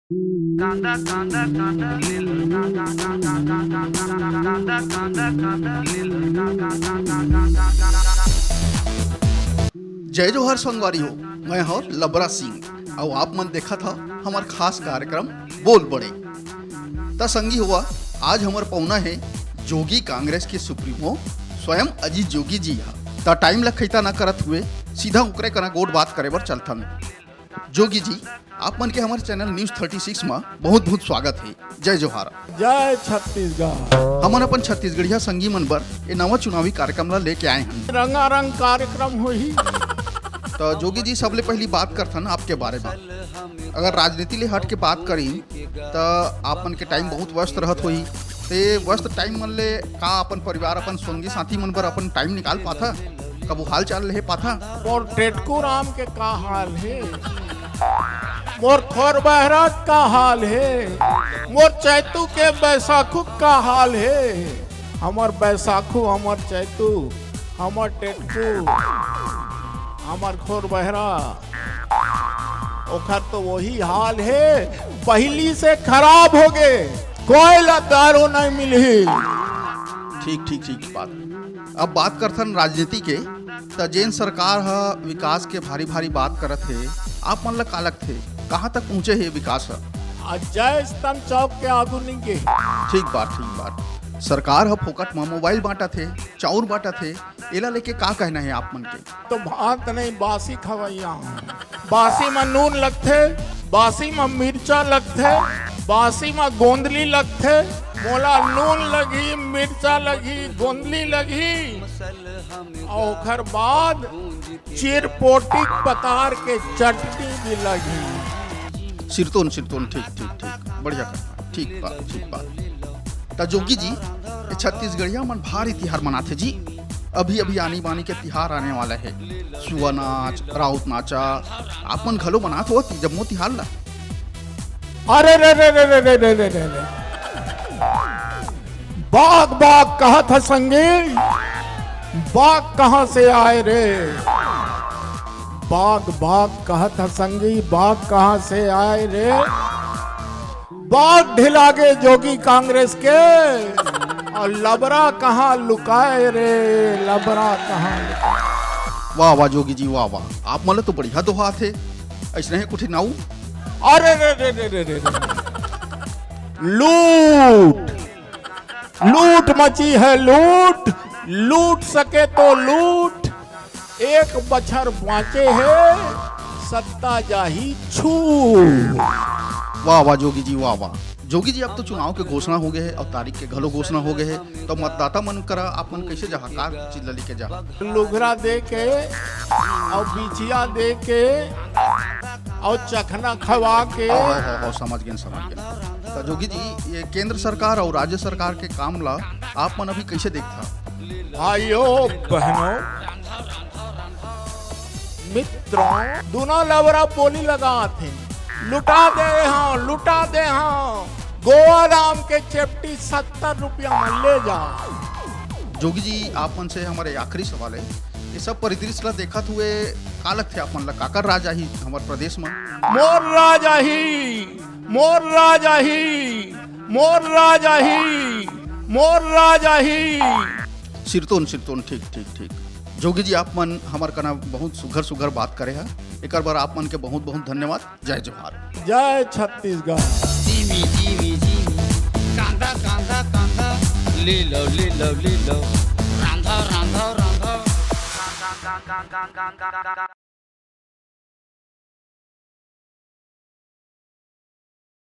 जय जोहर संगवारी हो। मैं हूँ लबरा सिंह और आप मन देखा था हमार खास कार्यक्रम बोल बड़े। ता संगी हुआ आज हमार पौना है जोगी कांग्रेस के सुप्रीमो स्वयं अजीत जोगी जी हा। ता टाइम लखैता न करत हुए सीधा उकरे कना गोट बात करे बर चलथन। जोगी जी आप मन के हमारे चैनल न्यूज 36 में बहुत बहुत स्वागत है। जय जोहार। जय छत्तीसगढ़। हमन अपन छत्तीसगढ़िया संगी मन बर ए नवा चुनावी कार्यक्रम ला लेके आए हैं। रंगारंग कार्यक्रम होही। तो जोगी जी सबले पहली बात करथन आपके बारे में। अगर राजनीति ले हट के बात करी तो आप मन के टाइम बहुत व्यस्त रहत होही। ते व्यस्त टाइम मन ले का अपन परिवार अपन संगी साथी मन बर अपन टाइम निकाल पाथा? कबू हाल चाल ले पाथा? मोर टेटकू राम के का हाल है, मोर खोर बहराज का हाल है, मोर चैतू के बैसाखू का हाल है। हमर बैसाखू, हमर चैतू, हमर टेटकू, हमर खोर बहरा, ओखर तो वही हाल है। पहली से खराब हो गए, कोई दारू नहीं मिली। ठीक ठीक ठीक बात। अब बात करथन राजनीति के। तो जेन सरकार हा विकास के भारी भारी बात करत है, आप मन ला का लगथे कहाँ तक पहुँचे है विकास हा? जय स्तंभ चौक के आगू नहीं गे। ठीक बात। सरकार हा फोकट में मोबाइल बांटा थे, चाउर बांटा थे, एला लेके का कहना है आप मन के? तो भात नहीं बासी खवैया, बासी में नून लगथे, बासी में मिर्चा लगथे, बासी में गोंदली लगथे। मोला नून लगी, मिर्चा लगी, गोंदली लगी और ओखर बाद चिरपोटी पतार के चटनी भी लगी। सिरतोन ठीक बढ़िया करना। ठीक बात। तो जोगी जी छत्तीसगढ़िया मन भारी तिहार मनाथे जी। अभी अभी आनी बानी के तिहार आने वाला है। सुआ नाच, राउत नाचा आप मन घलो बनात हो जम्मो तिहार ला? अरे रे बाग कहत है संगी, बाग कहाँ से आए रे? बाग कहत है संगी, बाग कहाँ से आए रे? बाग ढिलागे जोगी कांग्रेस के और लबरा कहाँ लुकाए रे? लबरा कहाँ लुकाए? वाह जोगी जी वाह। आप मन तो बढ़िया दोहा थे। ऐसने कुछ नाऊ? अरे रे लूट मची है, लूट सके तो लूट। एक बछर बाँचे है, सत्ता जाही छूट। वाह जोगी जी वाह। जोगी जी अब तो चुनाव के घोषणा हो गए है और तारीख के घलो घोषणा हो गए है। तो मतदाता मन करा आप मन कैसे जहा का चीज लेके जा? लुघरा दे के और बिछिया दे के और चखना खवा के। समझ गए। तो जोगी जी ये केंद्र सरकार और राज्य सरकार के काम ला आप मन अभी कैसे देखता? भाइयों बहनों मित्रों, दोनों लवरा बोली लगा थे, लुटा दे हाँ। गोवा राम के चेप्टी 70 रुपया में ले जा। जोगी जी आप मन से हमारे आखिरी सवाल है। ये सब परिदृश्य ला देखत हुए का लगथे आप मन ला? काकर राजा ही हमारे प्रदेश में? मोर राजा ही। सिरतोन ठीक। जोगी जी आप मन हमार कना बहुत सुघर बात करे है। एक बार आप मन के बहुत बहुत धन्यवाद। जय जोहार। जय छत्तीसगढ़। जीमी कांदा ले लो रांधा